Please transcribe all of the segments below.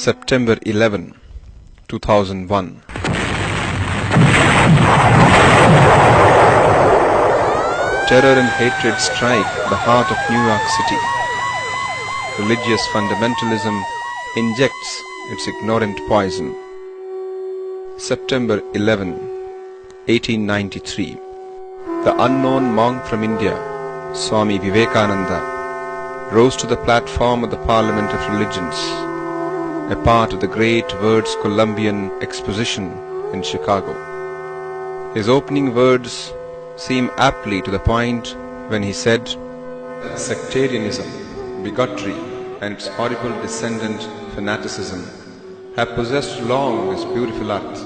September 11, 2001. Terror and hatred strike the heart of New York City. Religious fundamentalism injects its ignorant poison. September 11, 1893. The unknown monk from India, Swami Vivekananda, rose to the platform of the Parliament of Religions, a part of the great Words Columbian Exposition in Chicago. His opening words seem aptly to the point when he said, "Sectarianism, bigotry, and its horrible descendant fanaticism have possessed long this beautiful earth.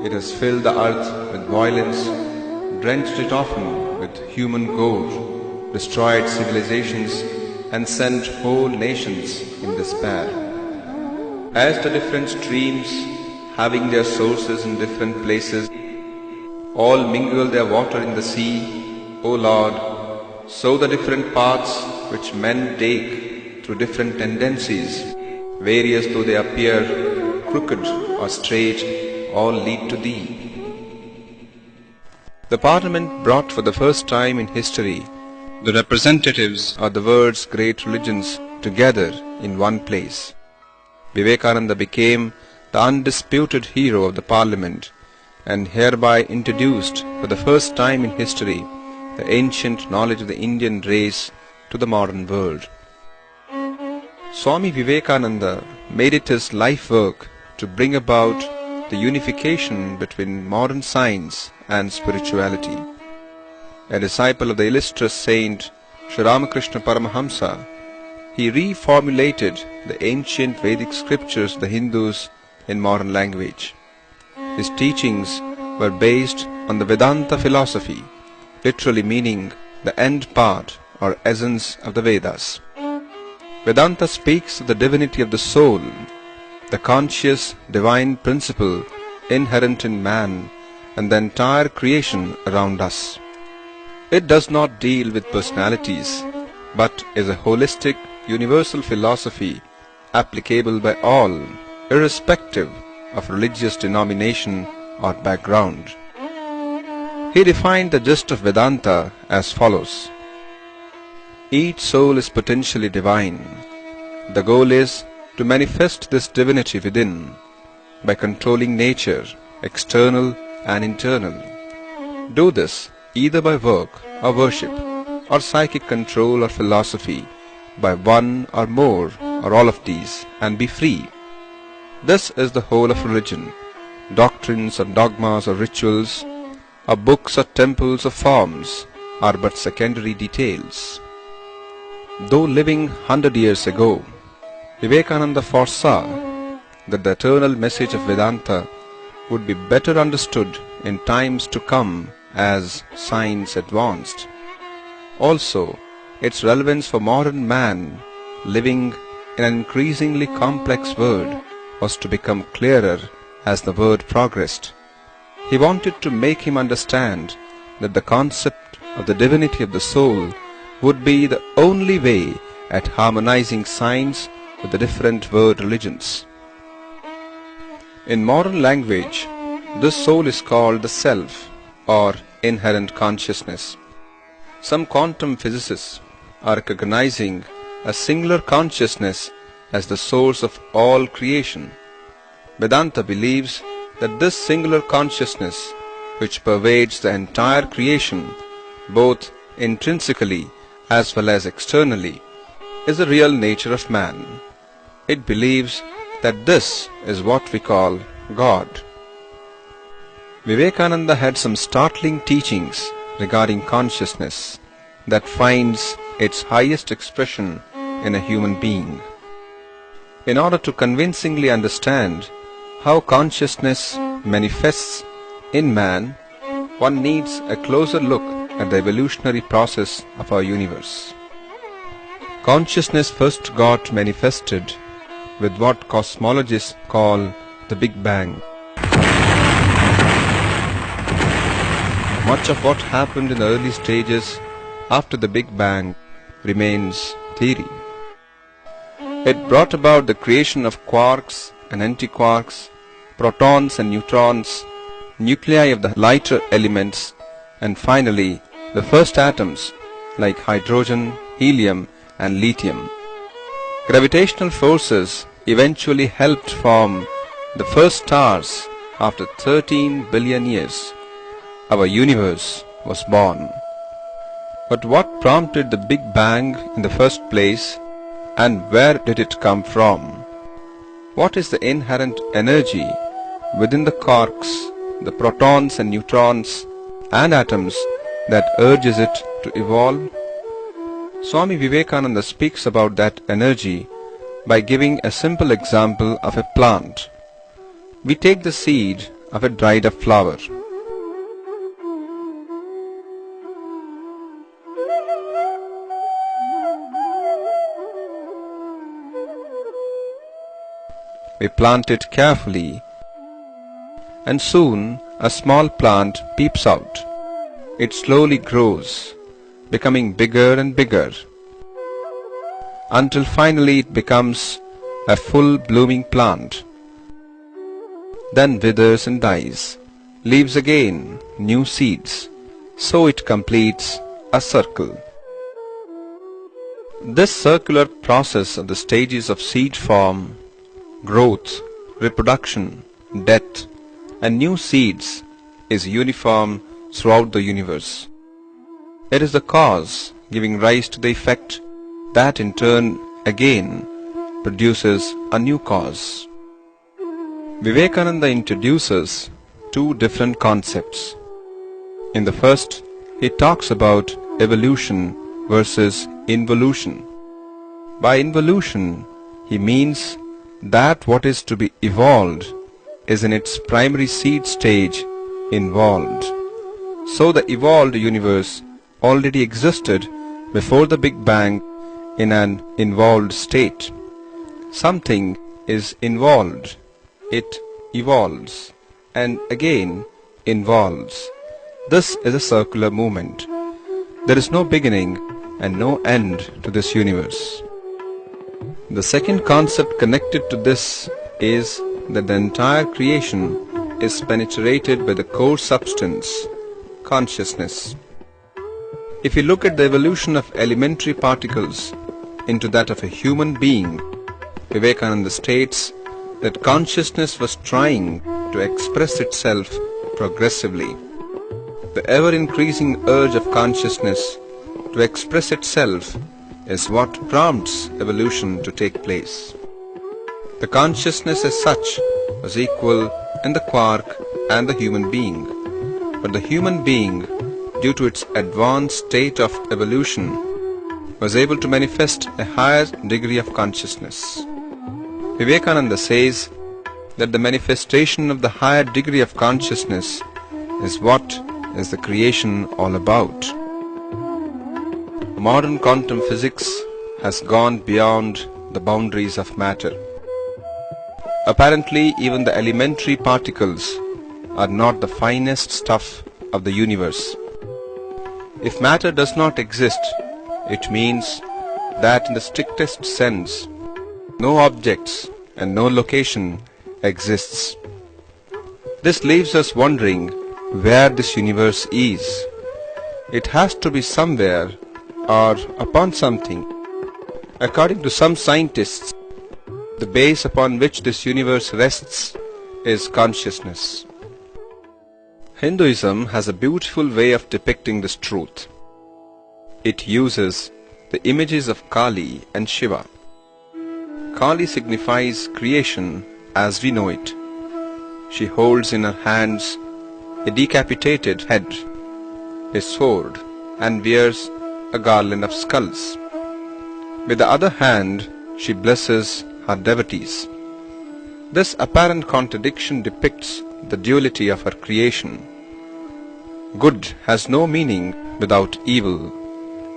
It has filled the earth with violence, drenched it often with human gore, destroyed civilizations, and sent whole nations in despair. As the different streams, having their sources in different places, all mingle their water in the sea, O Lord, so the different paths which men take through different tendencies, various though they appear, crooked or straight, all lead to Thee." The Parliament brought for the first time in history the representatives of the world's great religions together in one place. Vivekananda became the undisputed hero of the Parliament and hereby introduced for the first time in history the ancient knowledge of the Indian race to the modern world. Swami Vivekananda made it his life work to bring about the unification between modern science and spirituality. A disciple of the illustrious saint Sri Ramakrishna Paramahamsa, he reformulated the ancient Vedic scriptures of the Hindus in modern language. His teachings were based on the Vedanta philosophy, literally meaning the end part or essence of the Vedas. Vedanta speaks of the divinity of the soul, the conscious divine principle inherent in man and the entire creation around us. It does not deal with personalities, but is a holistic, universal philosophy applicable by all, irrespective of religious denomination or background. He defined the gist of Vedanta as follows: each soul is potentially divine. The goal is to manifest this divinity within by controlling nature, external and internal. Do this either by work or worship, or psychic control or philosophy, by one or more or all of these, and be free. This is the whole of religion. Doctrines or dogmas or rituals, or books or temples or forms are but secondary details. Though living 100 years ago, Vivekananda foresaw that the eternal message of Vedanta would be better understood in times to come as science advanced. Also, its relevance for modern man living in an increasingly complex world was to become clearer as the world progressed. He wanted to make him understand that the concept of the divinity of the soul would be the only way at harmonizing science with the different world religions. In modern language, this soul is called the self or inherent consciousness. Some quantum physicists are recognizing a singular consciousness as the source of all creation. Vedanta believes that this singular consciousness, which pervades the entire creation, both intrinsically as well as externally, is the real nature of man. It believes that this is what we call God. Vivekananda had some startling teachings regarding consciousness that finds its highest expression in a human being. In order to convincingly understand how consciousness manifests in man, one needs a closer look at the evolutionary process of our universe. Consciousness first got manifested with what cosmologists call the Big Bang. Much of what happened in the early stages after the Big Bang remains theory. It brought about the creation of quarks and antiquarks, protons and neutrons, nuclei of the lighter elements, and finally the first atoms like hydrogen, helium and lithium. Gravitational forces eventually helped form the first stars. After 13 billion years, our universe was born. But what prompted the Big Bang in the first place, and where did it come from? What is the inherent energy within the quarks, the protons and neutrons and atoms that urges it to evolve? Swami Vivekananda speaks about that energy by giving a simple example of a plant. We take the seed of a dried up flower. We plant it carefully, and soon a small plant peeps out. It slowly grows, becoming bigger and bigger, until finally it becomes a full blooming plant. Then withers and dies, leaves again new seeds, so it completes a circle. This circular process of the stages of seed form, growth, reproduction, death, and new seeds is uniform throughout the universe. It is the cause giving rise to the effect that in turn again produces a new cause. Vivekananda introduces two different concepts. In the first, he talks about evolution versus involution. By involution, he means that what is to be evolved is in its primary seed stage involved. So the evolved universe already existed before the Big Bang in an involved state. Something is involved. It evolves and again involves. This is a circular movement. There is no beginning and no end to this universe. The second concept connected to this is that the entire creation is penetrated by the core substance, consciousness. If you look at the evolution of elementary particles into that of a human being, Vivekananda states that consciousness was trying to express itself progressively. The ever-increasing urge of consciousness to express itself is what prompts evolution to take place. The consciousness as such was equal in the quark and the human being, but the human being, due to its advanced state of evolution, was able to manifest a higher degree of consciousness. Vivekananda says that the manifestation of the higher degree of consciousness is what is the creation all about. Modern quantum physics has gone beyond the boundaries of matter. Apparently, even the elementary particles are not the finest stuff of the universe. If matter does not exist, it means that in the strictest sense, no objects and no location exists. This leaves us wondering where this universe is. It has to be somewhere or upon something. According to some scientists, the base upon which this universe rests is consciousness. Hinduism has a beautiful way of depicting this truth. It uses the images of Kali and Shiva. Kali signifies creation as we know it. She holds in her hands a decapitated head, a sword, and wears a garland of skulls. With the other hand, she blesses her devotees. This apparent contradiction depicts the duality of her creation. Good has no meaning without evil,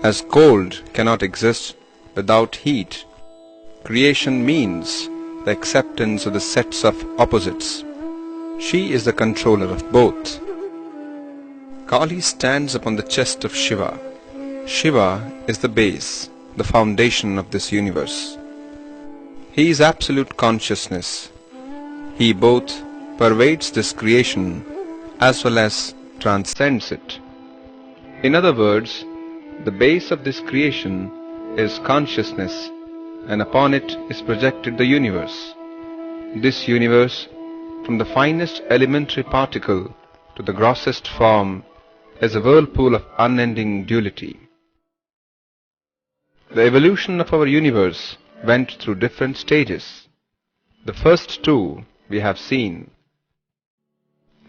as cold cannot exist without heat. Creation means the acceptance of the sets of opposites. She is the controller of both. Kali stands upon the chest of Shiva. Shiva is the base, the foundation of this universe. He is absolute consciousness. He both pervades this creation as well as transcends it. In other words, the base of this creation is consciousness, and upon it is projected the universe. This universe, from the finest elementary particle to the grossest form, is a whirlpool of unending duality. The evolution of our universe went through different stages. The first two we have seen.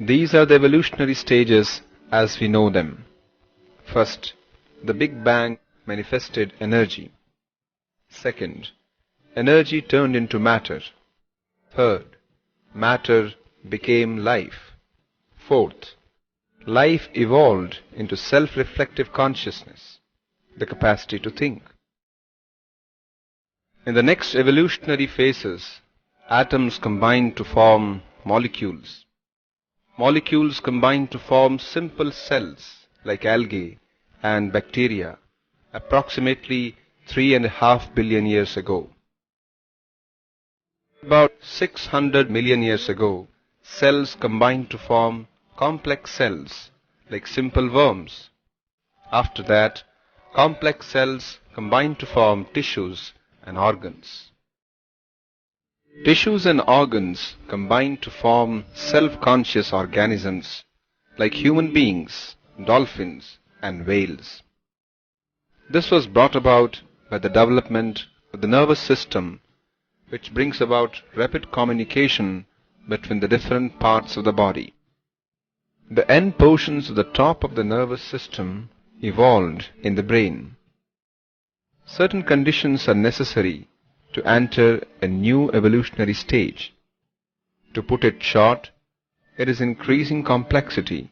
These are the evolutionary stages as we know them. First, the Big Bang manifested energy. Second, energy turned into matter. Third, matter became life. Fourth, life evolved into self-reflective consciousness, the capacity to think. In the next evolutionary phases, atoms combined to form molecules. Molecules combined to form simple cells like algae and bacteria, approximately 3.5 billion years ago. About 600 million years ago, cells combined to form complex cells like simple worms. After that, complex cells combined to form tissues and organs. Tissues and organs combined to form self-conscious organisms like human beings, dolphins, and whales. This was brought about by the development of the nervous system, which brings about rapid communication between the different parts of the body. The end portions of the top of the nervous system evolved in the brain. Certain conditions are necessary to enter a new evolutionary stage. To put it short, it is increasing complexity.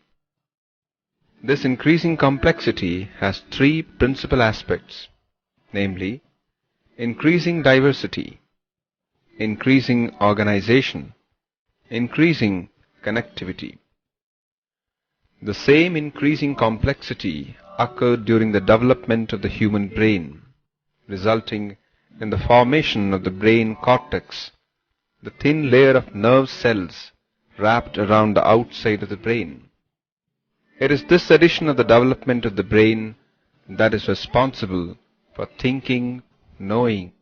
This increasing complexity has three principal aspects, namely, increasing diversity, increasing organization, increasing connectivity. The same increasing complexity occurred during the development of the human brain, resulting in the formation of the brain cortex, the thin layer of nerve cells wrapped around the outside of the brain. It is this addition of the development of the brain that is responsible for thinking, knowing,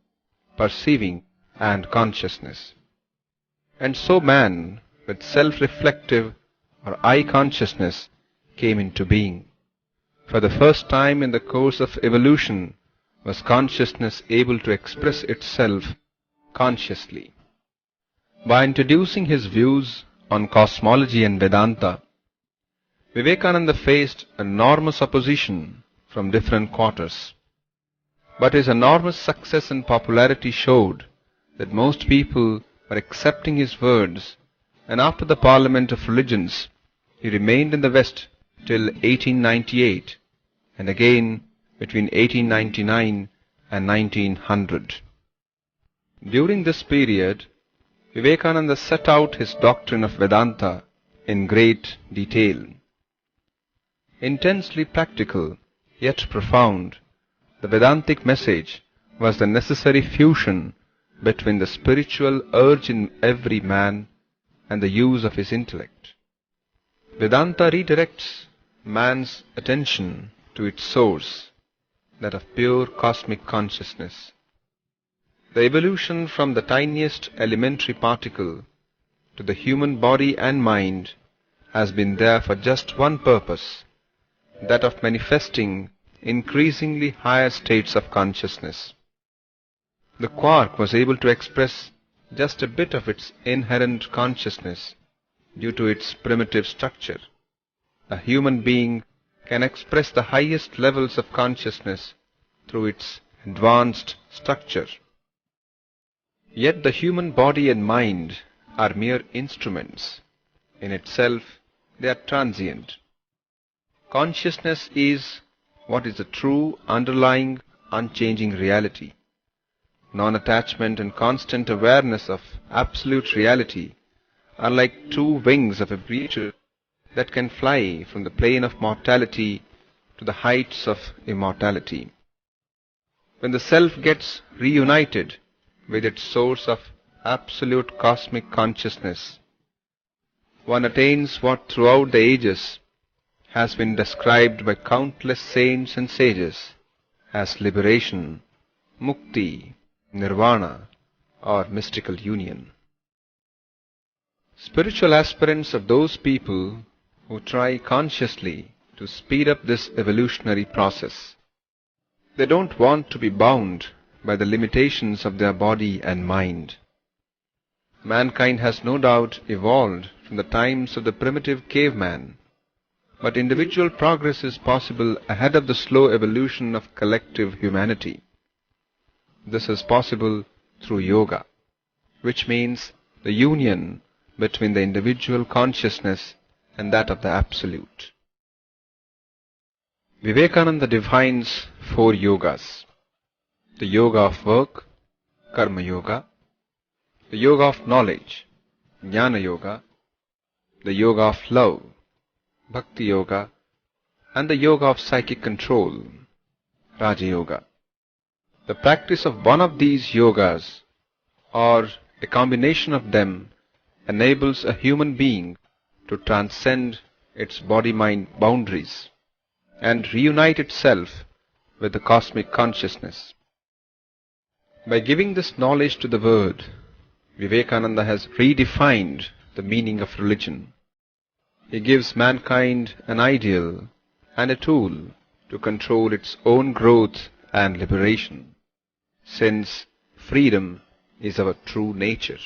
perceiving, and consciousness. And so man, with self-reflective or I consciousness, came into being. For the first time in the course of evolution was consciousness able to express itself consciously. By introducing his views on cosmology and Vedanta, Vivekananda faced enormous opposition from different quarters. But his enormous success and popularity showed that most people were accepting his words, and after the Parliament of Religions, he remained in the West till 1898, and again between 1899 and 1900. During this period, Vivekananda set out his doctrine of Vedanta in great detail. Intensely practical, yet profound, the Vedantic message was the necessary fusion between the spiritual urge in every man and the use of his intellect. Vedanta redirects man's attention to its source, that of pure cosmic consciousness. The evolution from the tiniest elementary particle to the human body and mind has been there for just one purpose, that of manifesting increasingly higher states of consciousness. The quark was able to express just a bit of its inherent consciousness due to its primitive structure. A human being can express the highest levels of consciousness through its advanced structure. Yet the human body and mind are mere instruments. In itself, they are transient. Consciousness is what is the true, underlying, unchanging reality. Non-attachment and constant awareness of absolute reality are like two wings of a creature that can fly from the plane of mortality to the heights of immortality. When the self gets reunited with its source of absolute cosmic consciousness, one attains what throughout the ages has been described by countless saints and sages as liberation, mukti, nirvana, or mystical union. Spiritual aspirants are those people who try consciously to speed up this evolutionary process. They don't want to be bound by the limitations of their body and mind. Mankind has no doubt evolved from the times of the primitive caveman, but individual progress is possible ahead of the slow evolution of collective humanity. This is possible through yoga, which means the union between the individual consciousness and that of the Absolute. Vivekananda defines 4 yogas: the yoga of work, karma yoga; the yoga of knowledge, jnana yoga; the yoga of love, bhakti yoga; and the yoga of psychic control, raja yoga. The practice of one of these yogas, or a combination of them, enables a human being to transcend its body-mind boundaries and reunite itself with the cosmic consciousness. By giving this knowledge to the world, Vivekananda has redefined the meaning of religion. He gives mankind an ideal and a tool to control its own growth and liberation, since freedom is our true nature.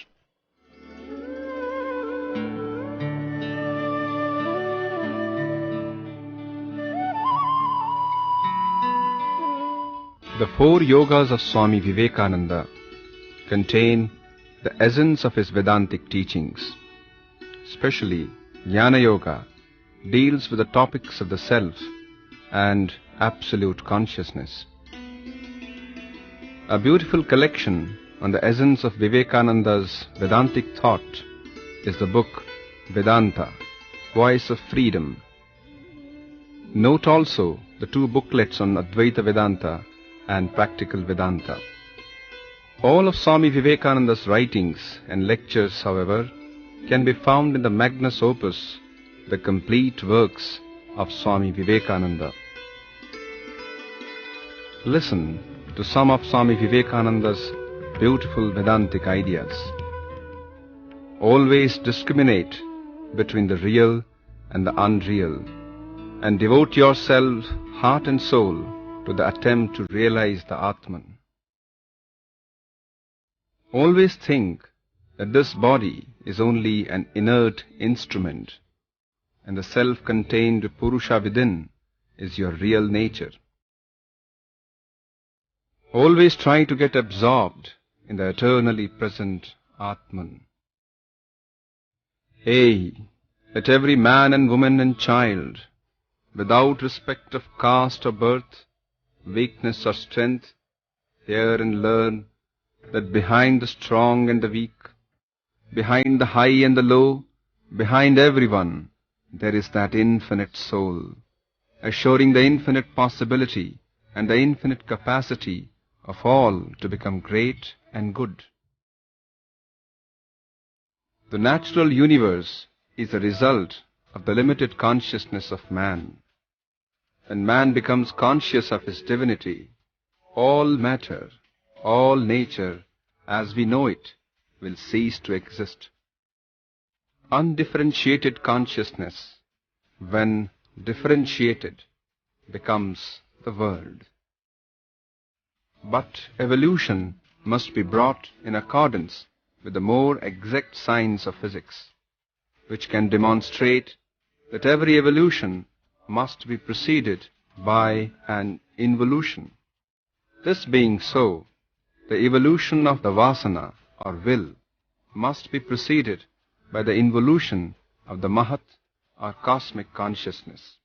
The 4 yogas of Swami Vivekananda contain the essence of his Vedantic teachings. Especially Jnana Yoga deals with the topics of the self and absolute consciousness. A beautiful collection on the essence of Vivekananda's Vedantic thought is the book Vedanta, Voice of Freedom. Note also the 2 booklets on Advaita Vedanta and Practical Vedanta. All of Swami Vivekananda's writings and lectures, however, can be found in the magnus opus, the complete works of Swami Vivekananda. Listen to some of Swami Vivekananda's beautiful Vedantic ideas. Always discriminate between the real and the unreal, and devote yourself heart and soul to the attempt to realize the Atman. Always think that this body is only an inert instrument, and the self-contained Purusha within is your real nature. Always try to get absorbed in the eternally present Atman. Let every man and woman and child, without respect of caste or birth, weakness or strength, hear and learn that behind the strong and the weak, behind the high and the low, behind everyone, there is that infinite soul, assuring the infinite possibility and the infinite capacity of all to become great and good. The natural universe is a result of the limited consciousness of man. When man becomes conscious of his divinity, all matter, all nature, as we know it, will cease to exist. Undifferentiated consciousness, when differentiated, becomes the world. But evolution must be brought in accordance with the more exact science of physics, which can demonstrate that every evolution must be preceded by an involution. This being so, the evolution of the vasana or will must be preceded by the involution of the Mahat or cosmic consciousness.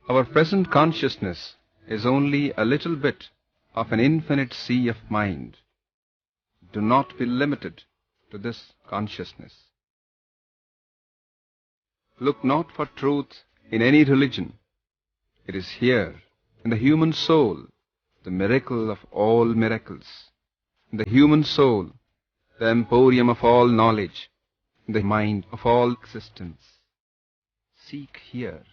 Our present consciousness is only a little bit of an infinite sea of mind. Do not be limited to this consciousness. Look not for truth in any religion. It is here, in the human soul, the miracle of all miracles. The human soul, the emporium of all knowledge, the mind of all existence. Seek here.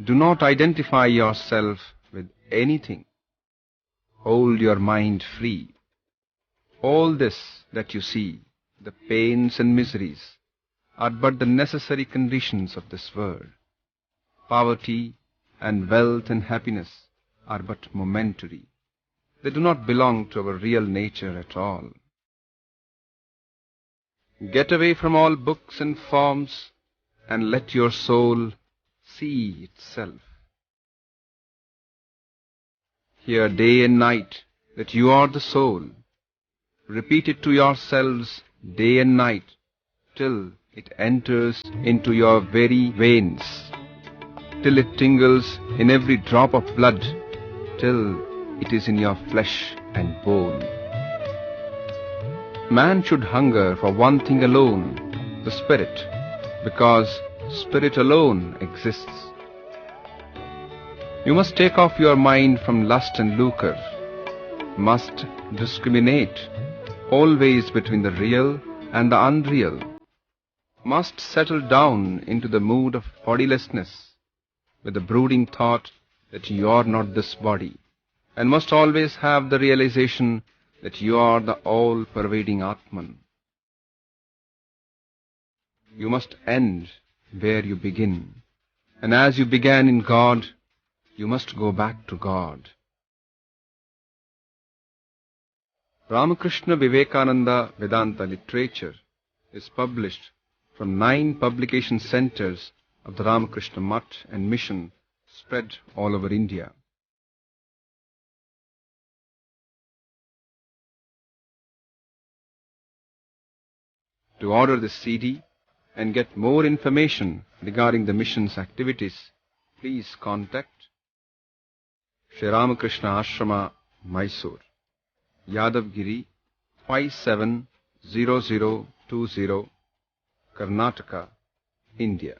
Do not identify yourself with anything. Hold your mind free. All this that you see, the pains and miseries, are but the necessary conditions of this world. Poverty and wealth and happiness are but momentary. They do not belong to our real nature at all. Get away from all books and forms and let your soul see itself. Hear day and night that you are the soul. Repeat it to yourselves day and night till it enters into your very veins, till it tingles in every drop of blood, till it is in your flesh and bone. Man should hunger for one thing alone, the spirit, because spirit alone exists. You must take off your mind from lust and lucre, must discriminate always between the real and the unreal, must settle down into the mood of bodilessness with the brooding thought that you are not this body, and must always have the realization that you are the all-pervading Atman. You must end where you begin, and as you began in God, you must go back to God. Ramakrishna Vivekananda Vedanta literature is published from 9 publication centers of the Ramakrishna Mutt and Mission spread all over India. To order this CD and get more information regarding the mission's activities, please contact Sri Ramakrishna Ashrama, Mysore, Yadavgiri 570020, Karnataka, India.